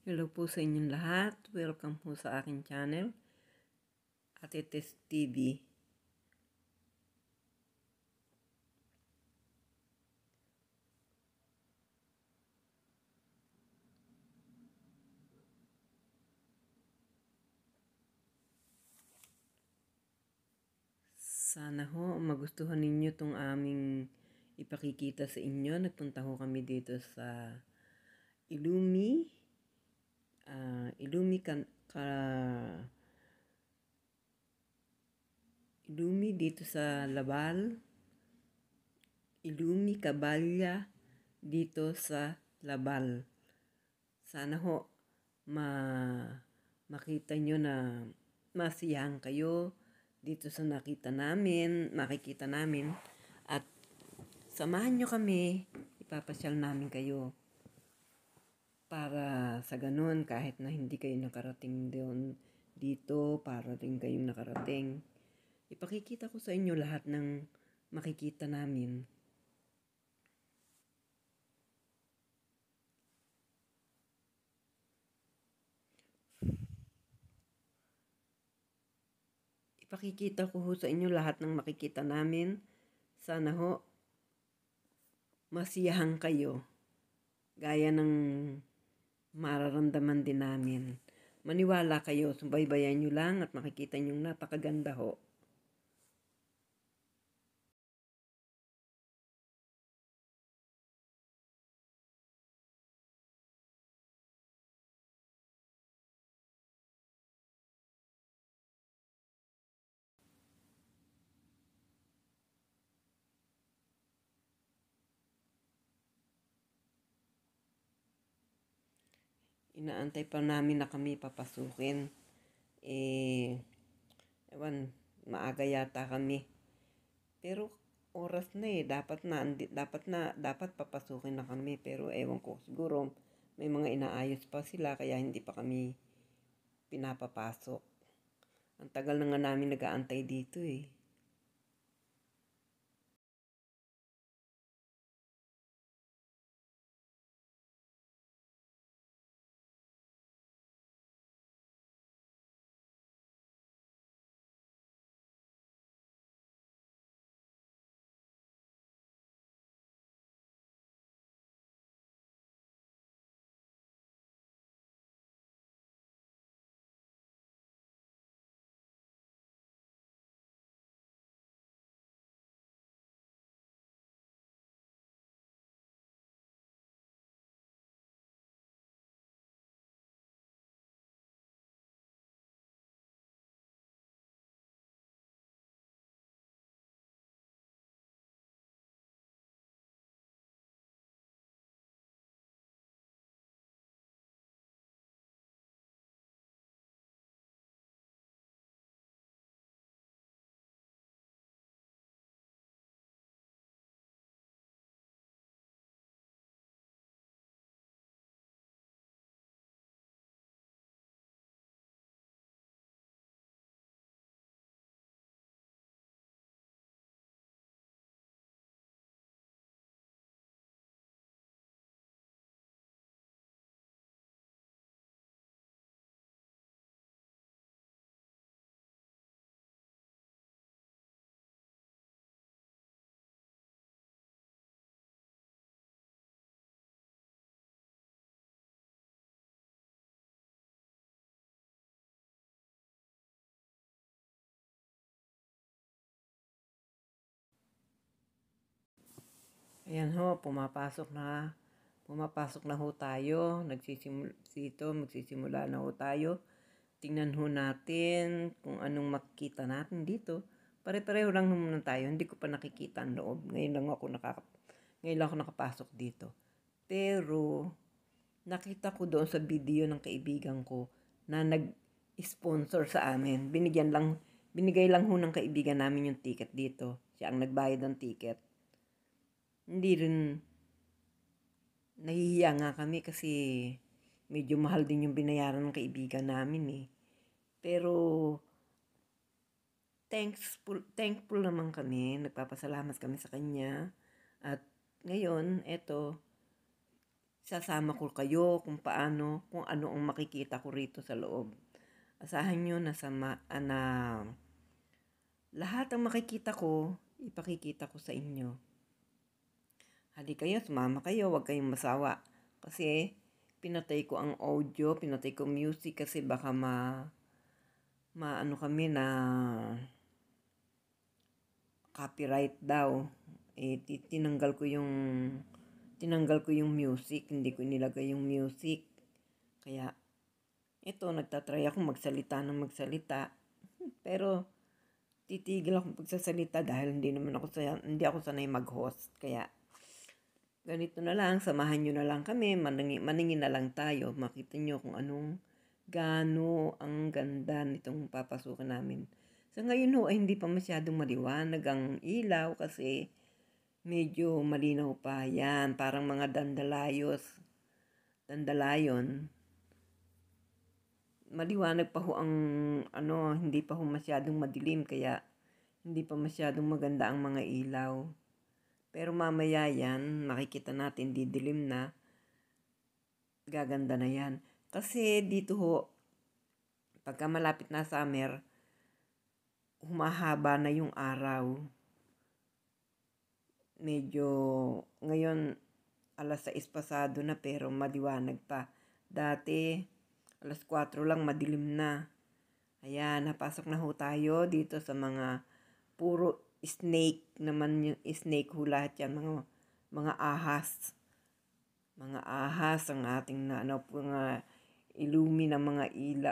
Hello po sa inyong lahat. Welcome po sa aking channel, Ate Tess TV. Sana ho magustuhan ninyo itong aming ipakikita sa inyo. Nagpunta ho kami dito sa Ilumi. Ilumi dito sa Labal. Ilumi Kabalya dito sa Labal. Sana ho makita nyo na masiyahan kayo dito sa makikita namin, at samahan nyo kami, ipapasyal namin kayo para sa ganun kahit na hindi kayo nakarating dito, para rin kayong nakarating. Ipakikita ko sa inyo lahat ng makikita namin. Ipakikita ko ho sa inyo lahat ng makikita namin. Sana ho masiyahan kayo gaya ng mararamdaman din namin. Maniwala kayo, subaybayan nyo lang at makikita nyo napakaganda ho. Inaantay pa namin na kami papasukin. Ewan, maaga yata kami. Pero oras na dapat papasukin na kami. Pero ewan ko, siguro may mga inaayos pa sila kaya hindi pa kami pinapapasok. Ang tagal na nga namin nag-aantay dito eh. Ayan ho, pumapasok na ho tayo. Magsisimula na ho tayo. Tingnan ho natin kung anong makikita natin dito. Pare-pareho lang muna tayo. Hindi ko pa nakikita ang loob. Ngayon lang ako nakapasok dito. Pero nakita ko doon sa video ng kaibigan ko na nag-sponsor sa amin. Binigay lang ho ng kaibigan namin yung ticket dito. Siya ang nagbayad ng ticket. Hindi rin, nahihiya nga kami kasi medyo mahal din yung binayaran ng kaibigan namin eh. Pero thankful naman kami, nagpapasalamat kami sa kanya. At ngayon, eto, sasama ko kayo kung paano, kung ano ang makikita ko rito sa loob. Asahan nyo na na lahat ang makikita ko, ipakikita ko sa inyo. Hali kayo, sumama kayo, huwag kayong masawa. Kasi pinatay ko ang audio, pinatay ko music kasi baka maano kami na copyright daw. Tinanggal ko yung music, hindi ko nilagay yung music. Kaya ito, nagtatry ako magsalita ng magsalita. Pero titigil akong pagsasalita dahil hindi ako sanay mag-host. Kaya ganito na lang, samahan nyo na lang kami, maningin na lang tayo. Makita nyo kung gaano ang ganda nitong papasukan namin. Sa ngayon ho, ay hindi pa masyadong maliwanag ang ilaw kasi medyo malinaw pa. Yan, parang mga dandalayon. Maliwanag pa ho ang hindi pa ho masyadong madilim kaya hindi pa masyadong maganda ang mga ilaw. Pero mamaya yan, makikita natin didilim na, gaganda na yan. Kasi dito ho, pagka malapit na summer, humahaba na yung araw. Medyo, ngayon, alas 6 pasado na pero maliwanag pa. Dati, alas 4 lang madilim na. Ayan, napasok na ho tayo dito sa mga puro snake naman yung snake ho lahat yan. Mga ahas. Mga ahas ang ating mga ilumi ng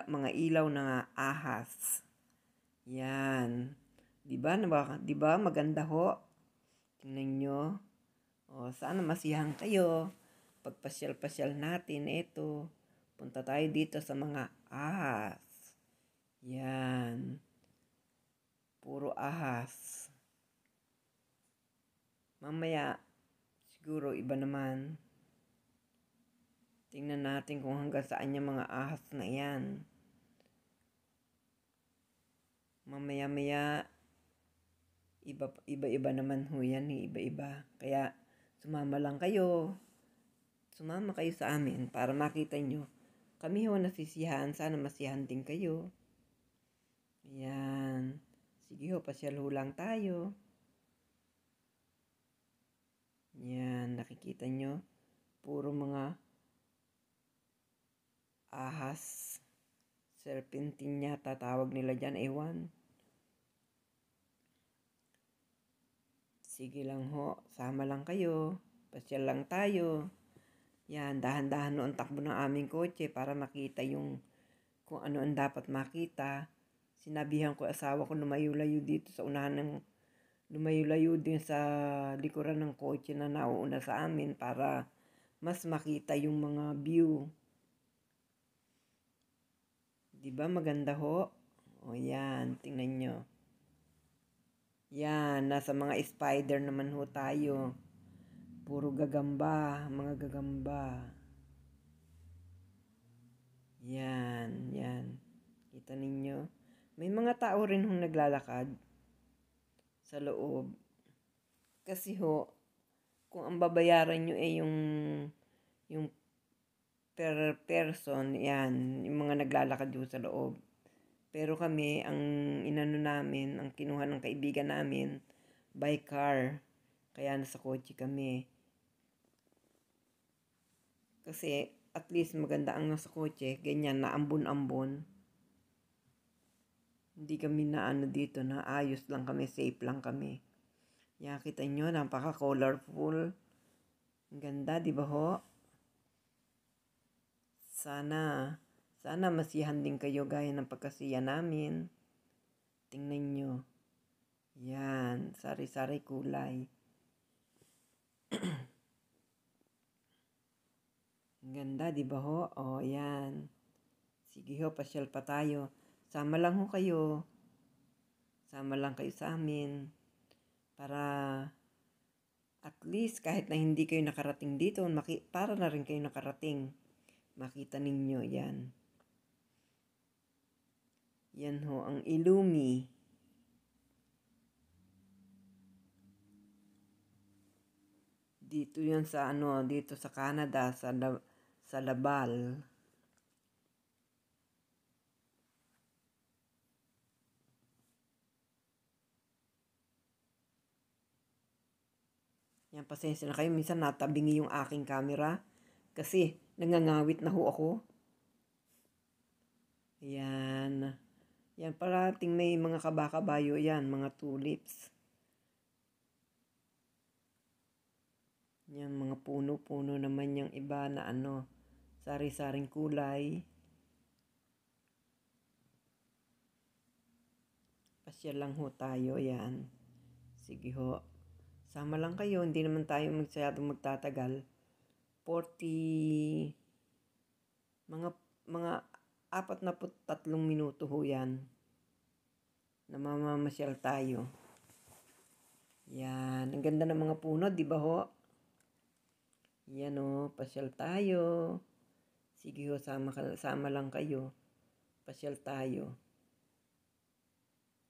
mga ilaw ng ahas. Yan. Diba maganda ho? Tingnan nyo. O, sana masiyahan kayo. Pagpasyal-pasyal natin, ito. Punta tayo dito sa mga ahas. Yan. Puro ahas. Mamaya, siguro iba naman. Tingnan natin kung hanggang saan yung mga ahas na yan. Mamaya-maya, iba-iba naman ho yan, iba-iba. Kaya, sumama kayo sa amin para makita nyo. Kami ho nasisiyahan, sana masiyahan din kayo. Ayan. Sige ho, pasyal ho lang tayo. Yan, nakikita nyo. Puro mga ahas. Serpentine yata tawag nila dyan, ewan. Sige lang ho, sama lang kayo. Pasyal lang tayo. Yan, dahan-dahan noon takbo ng aming kotse para makita kung ano ang dapat makita. Sinabihan ko asawa ko lumayo-layo dito sa lumayo-layo din sa likuran ng kotse na nauuna sa amin para mas makita yung mga view. Diba maganda ho? O yan, tingnan nyo. Yan, nasa mga spider naman ho tayo. Puro gagamba, mga gagamba. Yan, yan. Kita ninyo. May mga tao rin hong naglalakad sa loob. Kasi ho, kung ang babayaran nyo yung per person, yan, yung mga naglalakad doon sa loob. Pero kami, ang kinuha ng kaibigan namin, by car. Kaya nasa kotse kami. Kasi at least maganda ang nasa kotse, ganyan, na ambon-ambon. Hindi kami na dito, na ayos lang kami, safe lang kami. Yan, kita nyo, napaka-colorful. Ang ganda, di ba ho? Sana masiyahan din kayo gaya ng pagkasiya namin. Tingnan nyo. Yan, sari-sari kulay. Ang ganda, di ba ho? O, yan. Sige ho, pasyal pa tayo. Sama lang ho kayo. Sama lang kayo sa amin. Para at least kahit na hindi kayo nakarating dito, para na rin kayo nakarating. Makita ninyo yan. Yan ho, ang ilumi. Dito yan sa dito sa Canada, sa Laval. Yan, pasensya na kayo. Minsan natabingi yung aking camera kasi nangangawit na ho ako. Yan. Yan, parating may mga kabakabayo yan, mga tulips. Yan, mga puno-puno naman yung iba na sari-saring kulay. Pasyal lang ho tayo, yan. Sige ho. Sama lang kayo, hindi naman tayo masyadong magtatagal. 40, mga 43 minuto ho yan. Namamamasyal tayo. Yan, ang ganda ng mga puno, di ba ho? Yan o, pasyal tayo. Sige ho, sama lang kayo. Pasyal tayo.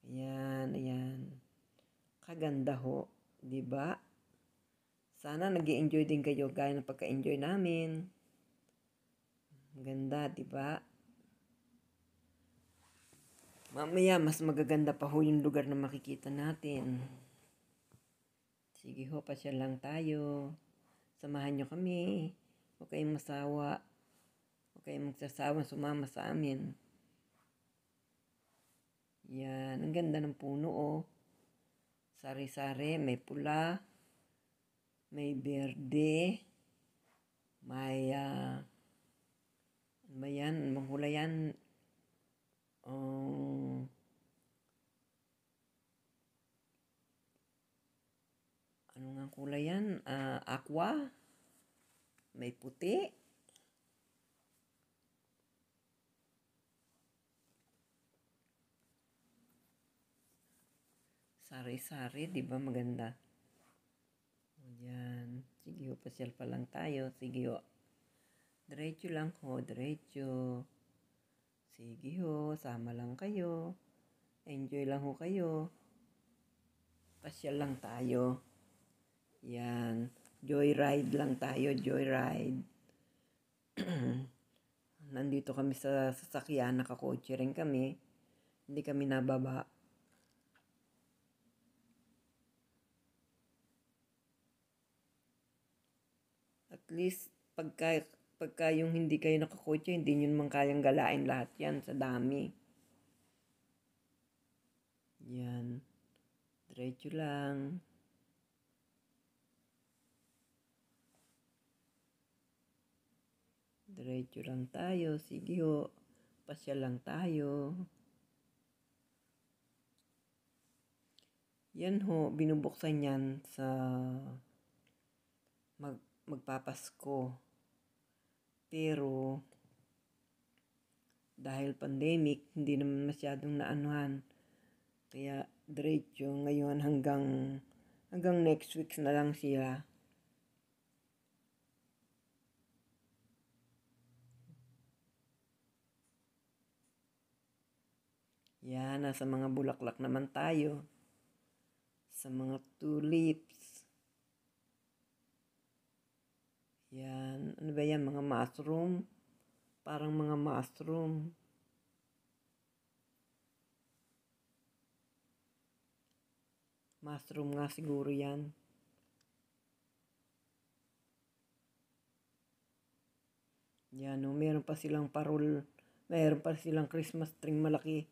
Ayan, ayan. Kaganda ho, di ba? Sana nag-i-enjoy din kayo gaya ng pagka-enjoy namin. Ganda, di ba? Mamaya, mas magaganda pa ho yung lugar na makikita natin. Sige ho, pasyal lang tayo. Samahan nyo kami. Huwag kayong masawa. Huwag kayong magsasawa sumama sa amin. Yan, ang ganda ng puno oh. Sari-sari, may pula, may berde, may ano ba yan? Anong kulay yan? Ano nga kulay yan? Aqua, may puti. Sari-sari, di ba maganda? Ayan. Sige ho, pasyal pa lang tayo. Sige ho. Diretso lang ho, diretso. Sige ho, sama lang kayo. Enjoy lang ho kayo. Pasyal lang tayo. Yan. Joyride lang tayo, joyride. Nandito kami sa sasakyan, nakakotse rin kami. Hindi kami nababa. At least, pagka yung hindi kayo nakakotse, hindi nyo naman kayang galain lahat yan sa dami. Yan. Diretso lang. Diretso lang tayo. Sige ho. Pasyal lang tayo. Yan ho, binubuksan yan sa magpapasko. Pero, dahil pandemic, hindi naman masyadong naanuhan. Kaya, diretso ngayon hanggang next week na lang siya. Yan, nasa mga bulaklak naman tayo. Sa mga tulips. Yan, ano ba yan? Mga mushroom. Parang mga mushroom. Mushroom nga siguro yan. Yan o, meron pa silang parol. Meron pa silang Christmas tree malaki.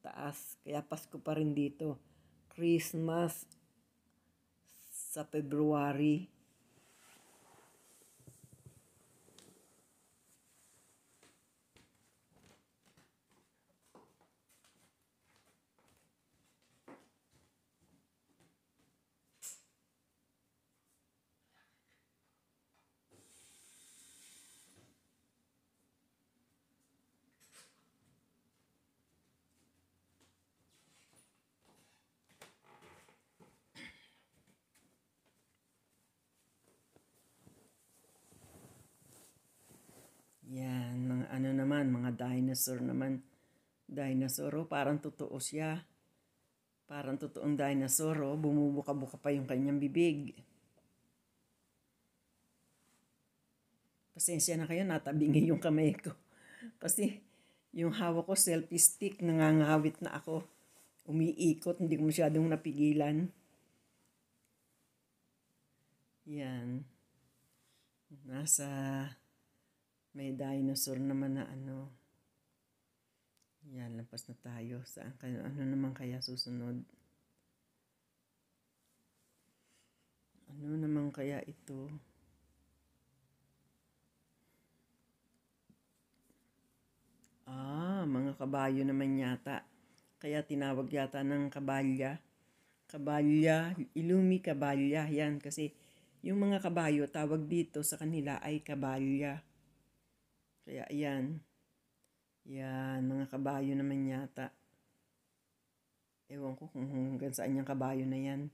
Taas. Kaya Pasko pa rin dito. Christmas sa February. Yan, mga ano naman, mga dinosaur naman. Dinosaur, parang totoo siya. Parang totoong dinosaur, bumubuka-buka pa yung kanyang bibig. Pasensya na kayo, natabingi yung kamay ko. Kasi yung hawak ko, selfie stick, nangangawit na ako. Umiikot, hindi ko masyadong napigilan. Yan. Nasa may dinosaur naman na ano. Yan, lampas na tayo. Saan kayo? Ano naman kaya susunod? Ano naman kaya ito? Mga kabayo naman yata. Kaya tinawag yata ng kabalya. Kabalya, ilumi kabalya. Yan, kasi yung mga kabayo, tawag dito sa kanila ay kabalya. Kaya yan. Yan, mga kabayo naman yata. Ewan ko kung hanggang saan yung kabayo na yan.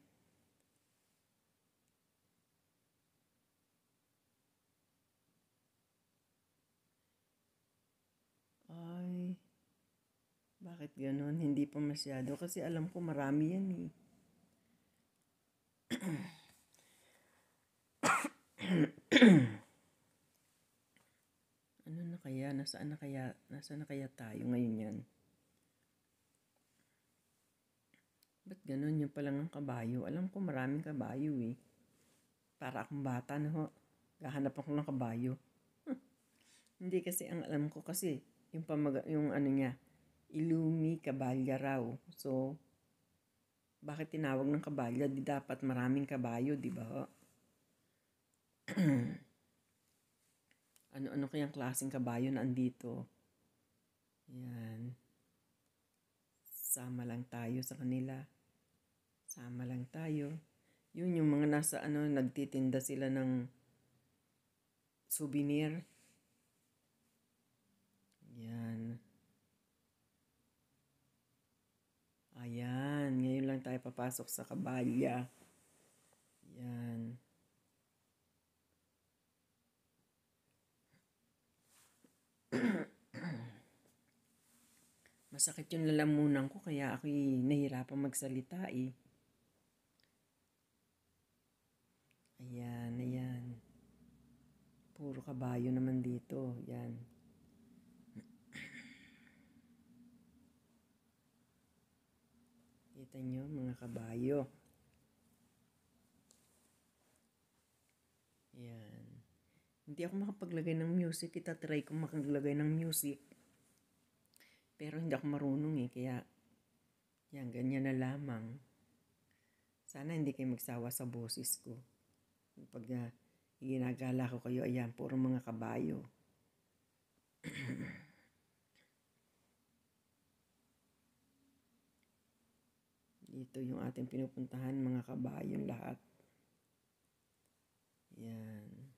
Ay, bakit ganun? Hindi pa masyado. Kasi alam ko marami yan eh. Ano na kaya? Nasaan na kaya tayo ngayon yan? Ba't ganun? Yung palang ang kabayo. Alam ko maraming kabayo eh. Para akong bata na ho. Gahanap ako ng kabayo. Hindi kasi ang alam ko kasi yung ano niya, ilumi kabalya raw. So, bakit tinawag ng kabalya? Di dapat maraming kabayo, di ba ho? Ano-ano kayang klaseng kabayo na andito? Yan. Sama lang tayo sa kanila. Sama lang tayo. Yun yung mga nasa ano, nagtitinda sila ng souvenir. Yan. Ayan. Ngayon lang tayo papasok sa kabalya. Yan. Masakit yung lalamunan ko kaya ako'y nahirapang magsalita eh. Ayan, ayan. Puro kabayo naman dito. Yan. Kita nyo mga kabayo. Yan. Hindi ako makapaglagay ng music. Itatry ko makaglagay ng music. Pero hindi ako marunong eh. Kaya, yan, ganyan na lamang. Sana hindi kayo magsawa sa boses ko. Pag ginagala ko kayo, ayan, puro mga kabayo. Dito yung ating pinupuntahan, mga kabayong lahat. Yan.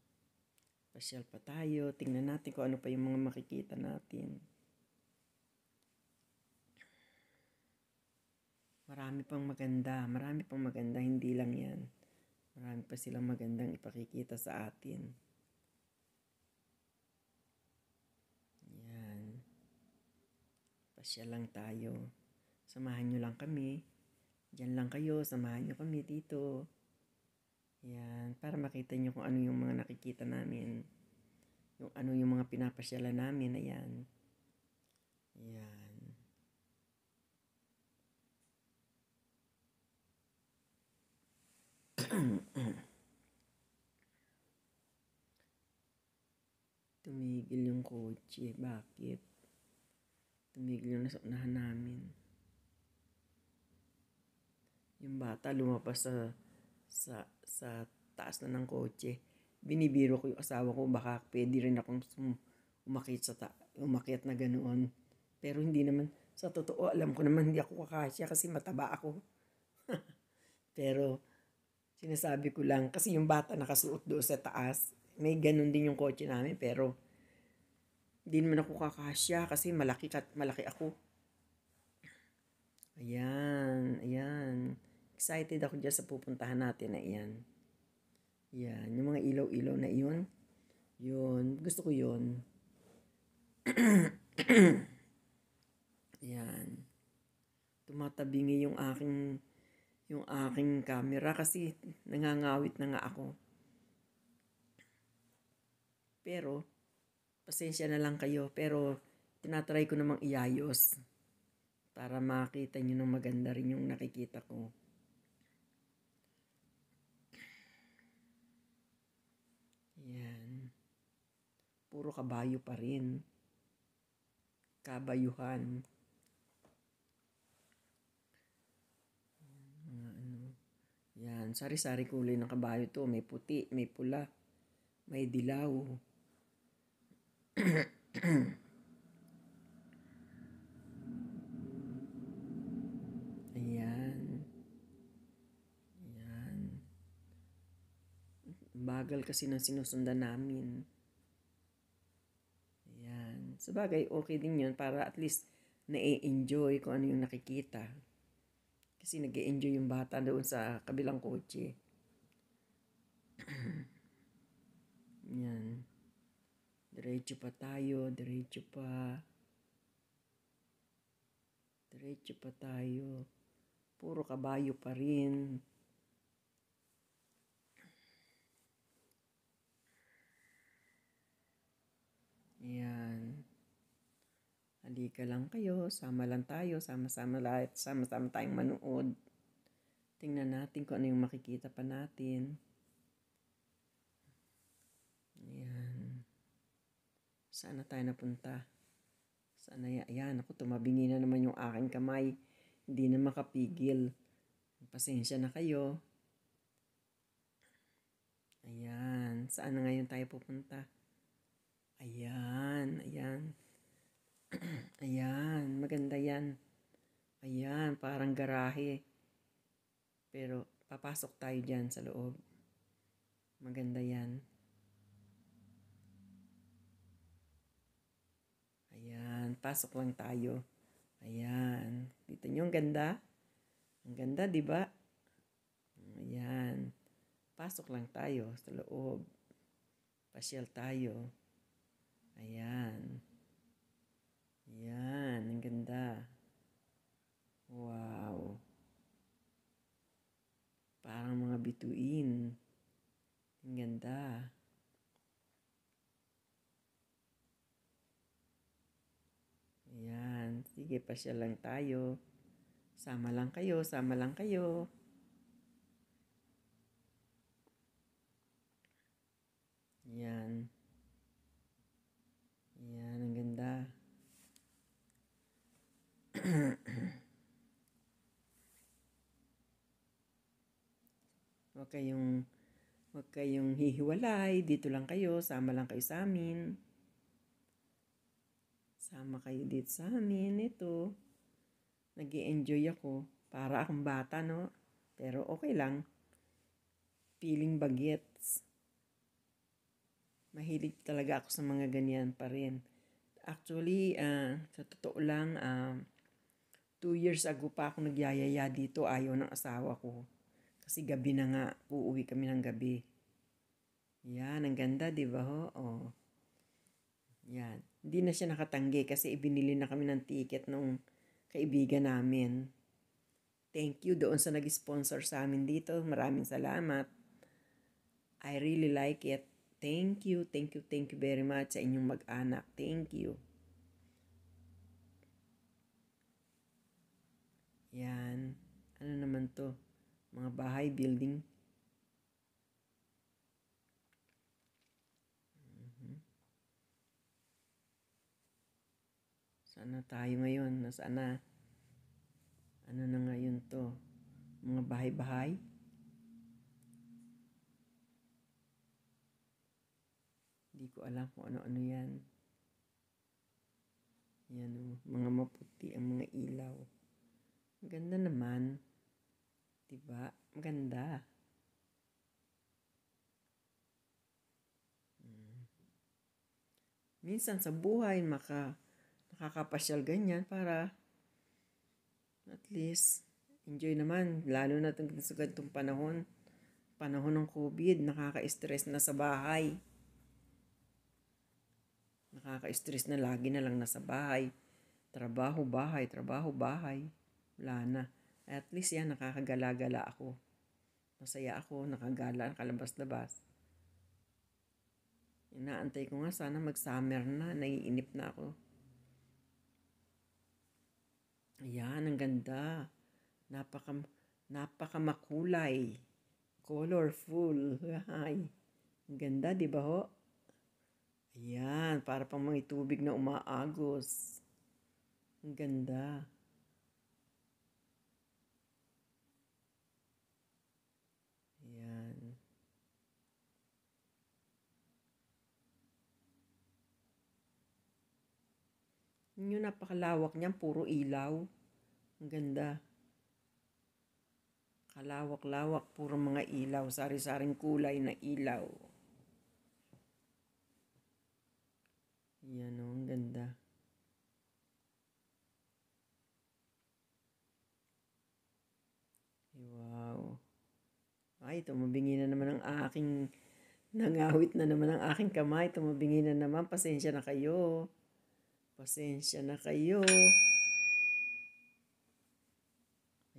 Pasyal pa tayo. Tingnan natin kung ano pa yung mga makikita natin. Marami pang maganda, hindi lang yan. Marami pa silang magandang ipakikita sa atin. Yan. Pasya lang tayo. Samahan nyo lang kami. Diyan lang kayo, samahan nyo kami dito. Yan, para makita nyo kung ano yung mga nakikita namin. Yung ano yung mga pinapasyalan namin, ayan. Yan. Tumigil yung kotse. Bakit? Tumigil yung nasa unahan namin. Yung bata lumapas sa taas na ng kotse. Binibiro ko yung asawa ko, baka pwede rin akong umakyat na ganoon. Pero hindi naman, sa totoo, alam ko naman hindi ako kakasya kasi mataba ako. Pero, sinasabi ko lang, kasi yung bata nakasuot doon sa taas, may ganun din yung kotse namin, pero hindi naman ako kakasya kasi malaki ako. Ayan, ayan. Excited ako dyan sa pupuntahan natin na iyan. Yan, yung mga ilaw-ilaw na iyon. Yun, gusto ko yun. Yan. Tumatabingi yung aking camera kasi nangangawit na nga ako. Pero, pasensya na lang kayo. Pero, tinatry ko namang iayos para makita nyo ng maganda rin yung nakikita ko. Yan. Puro kabayo pa rin. Kabayuhan. Yan, sari-sari kulay ng kabayo to. May puti, may pula, may dilaw. Ayan. Ayan. Bagal kasi ng sinusundan namin. Ayan. Sabagay, okay din yun para at least na-enjoy kung ano yung nakikita. Kasi nag-enjoy yung bata doon sa kabilang kotse. Yan. Diretso pa tayo, diretso pa. Diretso pa tayo. Puro kabayo pa rin. Yan. Halika lang kayo, sama lang tayo, sama-sama lahat, sama-sama tayong manood. Tingnan natin kung ano yung makikita pa natin. Ayan. Saan na tayo napunta? Sana ayan, ako tumabingi na naman yung aking kamay. Hindi na makapigil. Pasensya na kayo. Ayan, saan na ngayon tayo pupunta? Ayan, ayan. Ayan, maganda yan. Ayan, parang garahe. Pero papasok tayo dyan sa loob. Maganda yan. Ayan, pasok lang tayo. Ayan, dito nyo ang ganda. Ang ganda, di ba? Ayan, pasok lang tayo sa loob. Pasyal tayo. Ayan. Ayan, ang ganda. Wow. Parang mga bituin. Ang ganda. Ayan, sige, pasyal lang tayo. Sama lang kayo, sama lang kayo. Ayan. Ayan, ang ganda. Huwag kayong hihiwalay. Dito lang kayo, sama lang kayo sa amin. Sama kayo dito sa amin. Ito. Nag-i-enjoy ako. Para akong bata, no? Pero okay lang. Feeling bagets. Mahilig talaga ako sa mga ganyan pa rin. Actually, sa totoo lang, 2 years ago pa ako nagyayaya dito. Ayaw ng asawa ko. Kasi gabi na nga. Uuwi kami ng gabi. Yan, ang ganda, di ba ho? Oh. Yan. Hindi na siya nakatanggi kasi ibinili na kami ng ticket nung kaibigan namin. Thank you doon sa nag-sponsor sa amin dito. Maraming salamat. I really like it. Thank you, thank you, thank you very much sa inyong mag-anak. Thank you. Yan. Ano naman to? Mga bahay, building. Saan na tayo ngayon? Nasaan na? Ano na ngayon to? Mga bahay-bahay? Hindi ko alam kung ano-ano yan. Yan o, mga maputi ang mga ilaw. Maganda naman. Diba? Maganda. Minsan sa buhay, nakakapasyal ganyan para at least enjoy naman. Lalo na sa ganitong panahon. Panahon ng COVID, nakaka-stress na sa bahay. Nakaka-stress na lagi na lang nasa bahay. Trabaho, bahay, trabaho, bahay. Wala na. At least yan, nakakagala-gala ako. Masaya ako, nakagala, nakalabas-labas. Inaantay ko nga sana mag-summer na. Naiinip na ako. Ayan, ang ganda. Napaka, napaka makulay. Colorful. Ay, ang ganda, di ba ho? Ayan, para pang may tubig na umaagos. Ang ganda. Ayan. Yung napakalawak niyan, puro ilaw. Ang ganda. Kalawak-lawak, puro mga ilaw, sari-saring kulay na ilaw. Yan o, ang ganda. Wow. Ay, tumabingi na naman ang aking, nangawit na naman ang aking kamay. Tumabingi na naman, pasensya na kayo. Pasensya na kayo.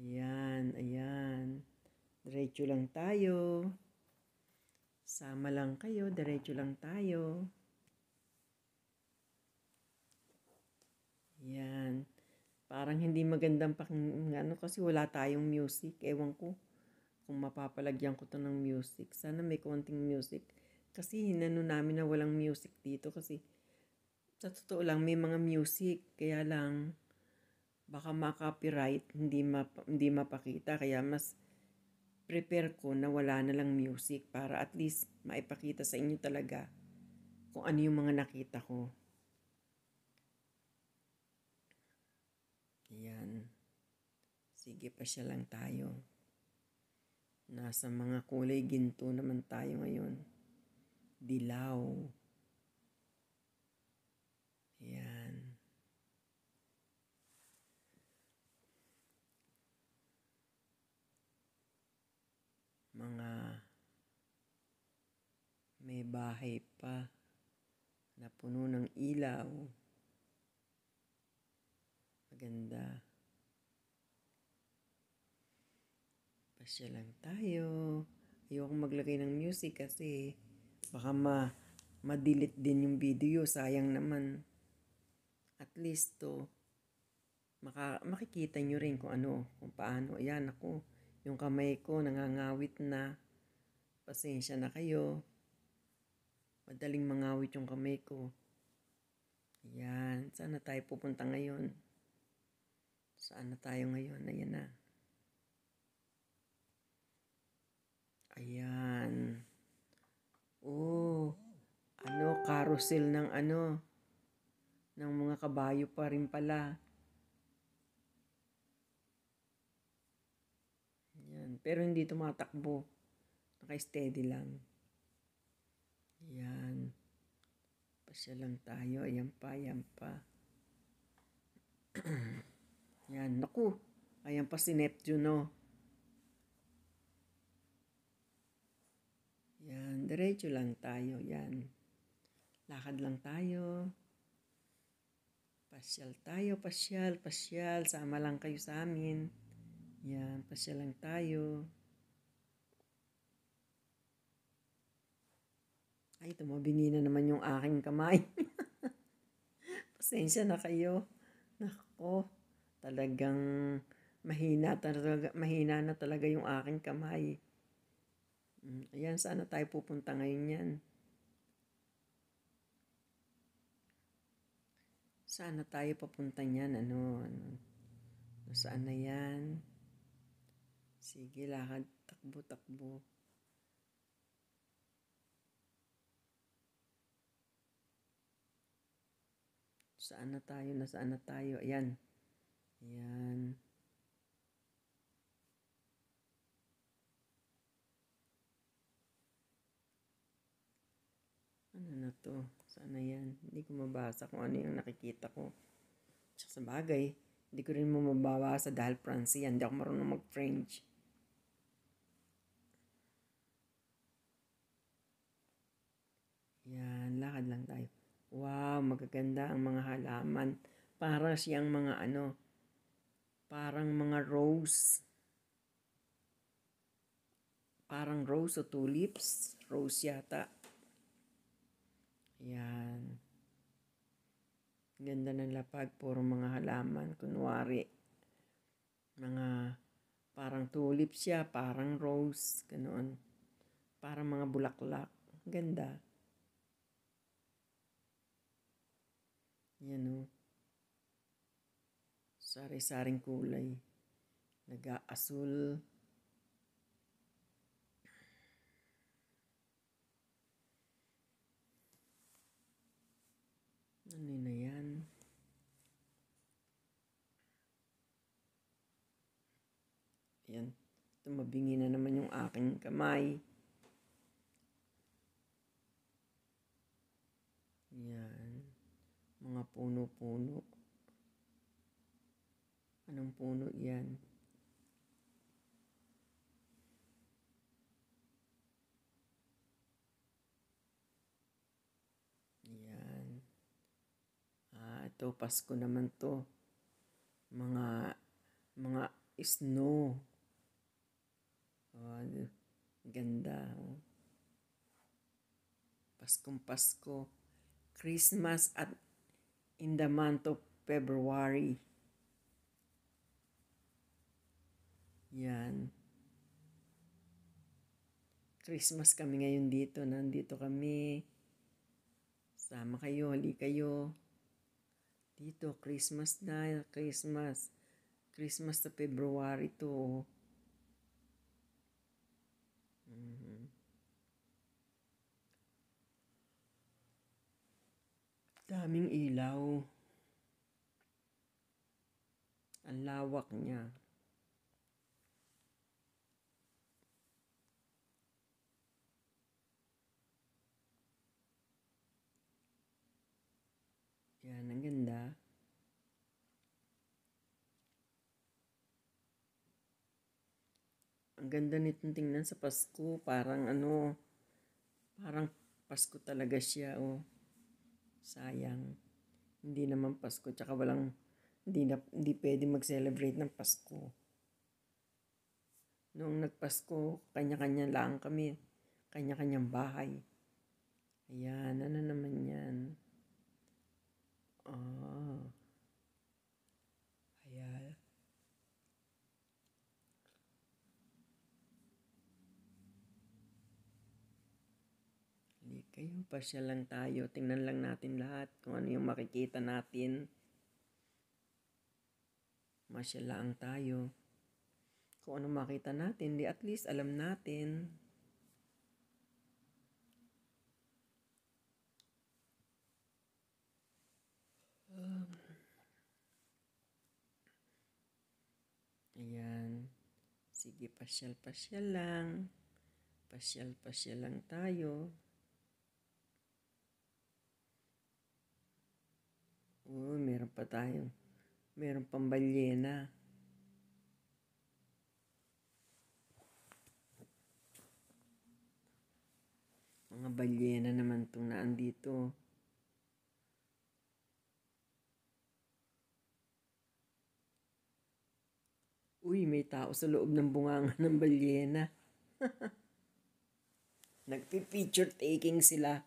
Ayan, ayan. Diretso lang tayo. Sama lang kayo, diretso lang tayo. Ayan. Parang hindi magandang ano kasi wala tayong music. Ewan ko kung mapapalagyan ko to ng music. Sana may konting music. Kasi hinano namin na walang music dito kasi sa totoo lang may mga music. Kaya lang baka ma-copyright, hindi mapakita. Kaya mas prepare ko na wala na lang music para at least maipakita sa inyo talaga kung ano yung mga nakita ko. Ayan. Sige, pa siya lang tayo. Nasa mga kulay ginto naman tayo ngayon. Dilaw. Ayan. Mga may bahay pa na puno ng ilaw. Maganda. Pasya lang tayo. Ayoko maglagay ng music kasi baka ma-delete din yung video. Sayang naman. At least to, makikita nyo rin kung ano, kung paano. Ayan ako, yung kamay ko nangangawit na. Pasensya na kayo. Madaling mangawit yung kamay ko. Ayan, saan na tayo pupunta ngayon? Saan na tayo ngayon? Ayan na. Ayan. Oh, carousel ng ng mga kabayo pa rin pala. Ayan, pero hindi tumatakbo. Naka-steady lang. Ayan. Pasya lang tayo. Ayan pa, ayan pa. Ayan, naku. Ayan pa si Neptune, no? Yan, diretso lang tayo. Yan. Lakad lang tayo. Pasyal tayo, pasyal, pasyal. Sama lang kayo sa amin. Yan, pasyal lang tayo. Ay, tumabingi na naman yung aking kamay. Pasensya na kayo. Nako, talagang mahina na talaga yung aking kamay. Ayan, saan na tayo pupunta ngayon yan? Saan na tayo papunta niyan? Ano? Saan na yan? Sige, lakad, takbo. Saan na tayo? Nasaan na tayo? Ayan. Ayan. Ano na to? Saan na yan? Hindi ko mabasa kung ano yung nakikita ko. Tsaka sa bagay, hindi ko rin mo mababasa dahil Francis yan. Hindi ako marunong mag-French. Yan, lakad lang tayo. Wow, magaganda ang mga halaman. Para siyang mga parang mga rose. Parang rose o tulips. Rose yata. Yan. Ganda ng lapag, puro mga halaman. Kunwari, mga parang tulip siya, parang rose, ganoon. Parang mga bulaklak. Ganda. Yan o. Sari-saring kulay. Nag-aasul. Ano na yan? Yan. Tumabingi na naman yung aking kamay. Yan. Mga puno-puno. Anong puno yan? Yan. Ito, Pasko naman to. Mga snow. Ganda. Paskong Pasko. Christmas at in the month of February. Yan. Christmas kami ngayon dito. Nandito kami. Sama kayo, hali kayo. Dito, Christmas na. Christmas na February to. Daming ilaw. Ang lawak niya. Yan, ang ganda. Ang ganda nitong tingnan sa Pasko. Parang parang Pasko talaga siya. Sayang. Hindi naman Pasko. Tsaka hindi pwede mag-celebrate ng Pasko. Noong nagpasko, kanya-kanya lang kami. Kanya-kanyang bahay. Ayan, ano naman yan? Ayan. Kayo, pasyal lang tayo. Tingnan lang natin lahat kung ano yung makikita natin. Masyal lang tayo. Kung ano makita natin, di at least alam natin. Ayan. Sige, pasyal-pasyal lang. Pasyal-pasyal lang tayo. Meron pang balyena. Mga balyena naman itong naandito. Uy, may tao sa loob ng bunganga ng balyena. Nagpi-picture taking sila.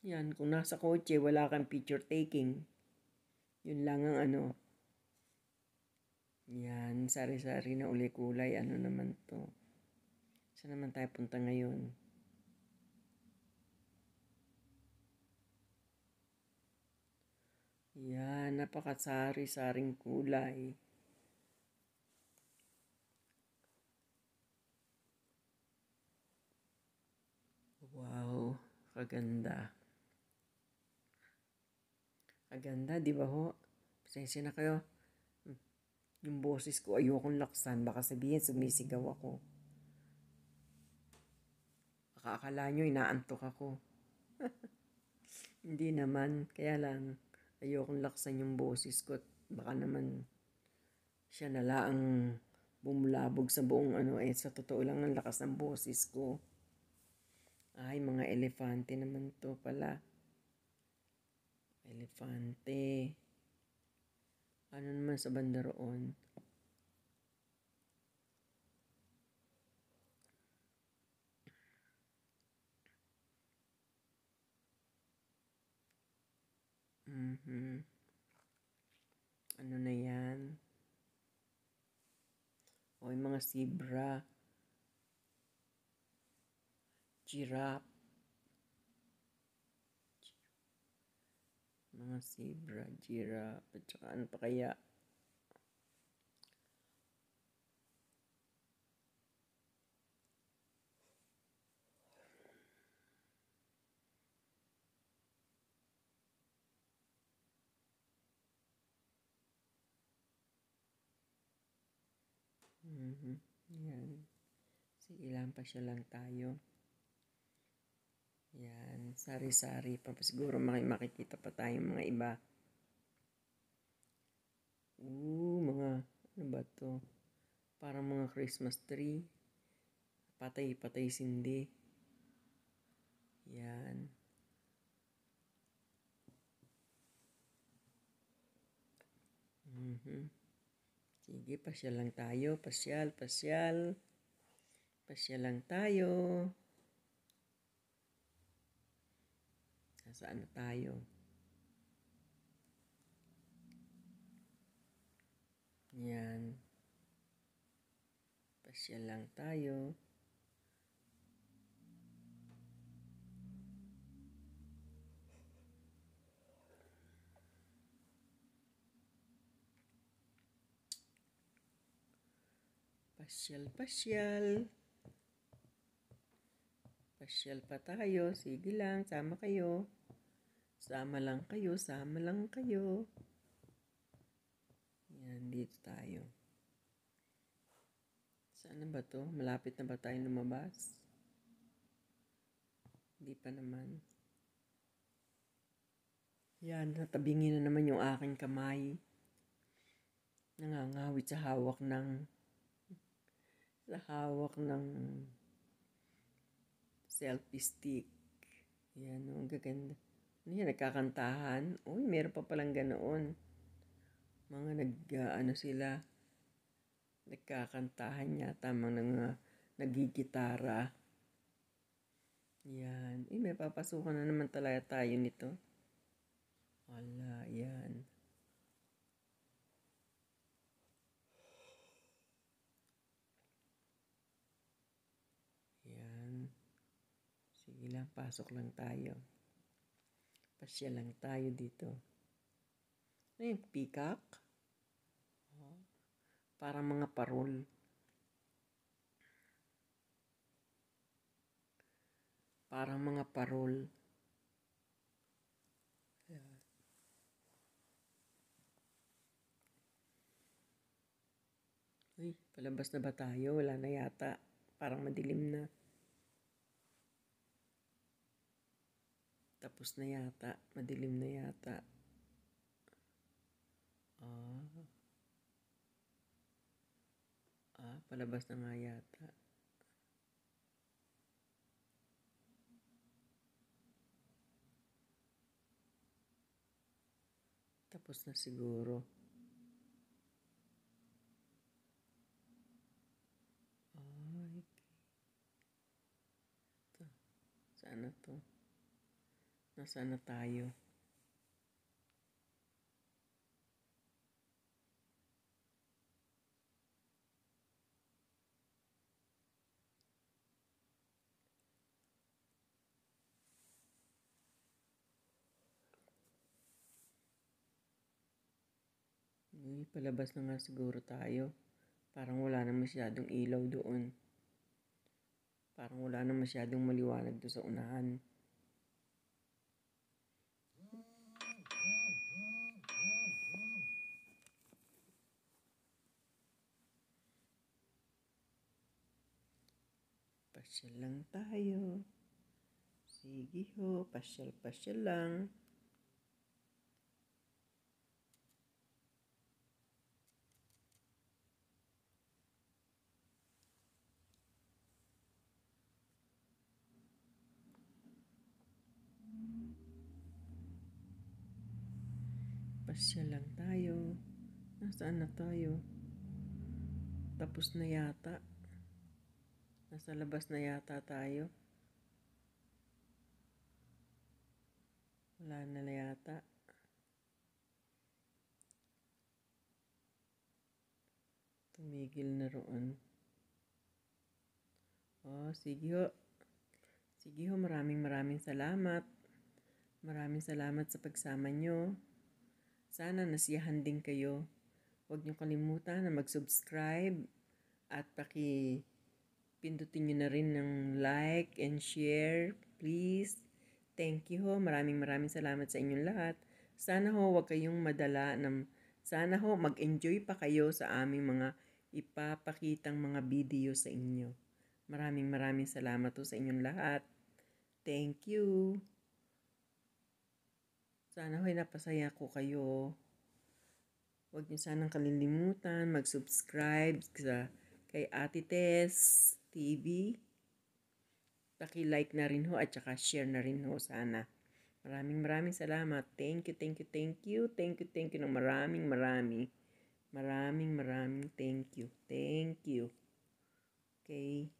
Yan, kung nasa kotse, wala kang picture taking. Yun lang ang Yan, sari-sari na uli kulay. Ano naman to? Saan naman tayo punta ngayon? Yan, napakasari-saring kulay. Wow, kaganda. Kaganda, di ba ho? Pasensya na kayo. Yung boses ko, ayokong laksan. Baka sabihin, sumisigaw ako. Baka akala nyo, inaantok ako. Hindi naman. Kaya lang, ayokong laksan yung boses ko. Baka naman, siya nala ang bumulabog sa buong sa totoo lang ang lakas ng boses ko. Ay, mga elefante naman to pala. Elefante. Ano naman sa banda roon? Mhm. Ano na yan? O yung mga zebra, giraffe, mga zebra, giraffe, at saka ano pa kaya? Mhm. Yan. Sige lang, pasya lang tayo. Yan, sari-sari pa. Siguro makikita pa tayong mga iba. Mga, ano ba to? Parang mga Christmas tree. Patay-patay sindi. Yan. Mhm. Sige, pasyal lang tayo. Pasyal, pasyal. Pasyal lang tayo. Nasaan na tayo? Yan. Pasyal lang tayo. Pasyal, pasyal. Pasyal pa tayo. Sige lang, sama kayo. Sama lang kayo, sama lang kayo. Yan, dito tayo. Saan na ba to? Malapit na ba tayo lumabas? Hindi pa naman. Yan, natabingin na naman yung aking kamay. Nangangawit sa hawak ng selfie stick. Yan, ang gaganda. Ano yan, nagkakantahan? Uy, meron pa palang ganoon. Mga sila, nagkakantahan yata, mga nagigitara. Yan. May papasukan na naman talaga tayo nito. Wala, yan. Yan. Sige lang, pasok lang tayo. Pasya lang tayo dito. Ano yung peacock? Parang mga parol. Parang mga parol. Uy, palabas na ba tayo? Wala na yata. Parang madilim na. Tapos na yata. Madilim na yata. Palabas na nga yata. Tapos na siguro. Saan na to? Nasaan na tayo? Palabas na nga siguro tayo. Parang wala na masyadong ilaw doon. Parang wala na masyadong maliwanag doon sa unahan. Pasyal lang tayo. Sige ho, pasyal-pasyal lang. Pasyal lang tayo. Nasaan na tayo? Tapos na yata. Nasa labas na yata tayo. Wala na yata. Tumigil na roon. Oh, sige ho. Sige ho, maraming salamat. Maraming salamat sa pagsama nyo. Sana nasiyahan din kayo. Huwag niyo kalimutan na mag-subscribe at pindutin niyo na rin ng like and share, please. Thank you ho. Maraming salamat sa inyong lahat. Sana ho, huwag kayong sana ho, mag-enjoy pa kayo sa aming mga ipapakitang mga video sa inyo. Maraming salamat ho sa inyong lahat. Thank you. Sana ho'y napasaya ko kayo. Huwag niyo sanang kalilimutan mag-subscribe kay Ate Tess TV. Paki-like na rin ho at saka share na rin ho sana. Maraming salamat. Thank you ng maraming. Maraming thank you. Okay.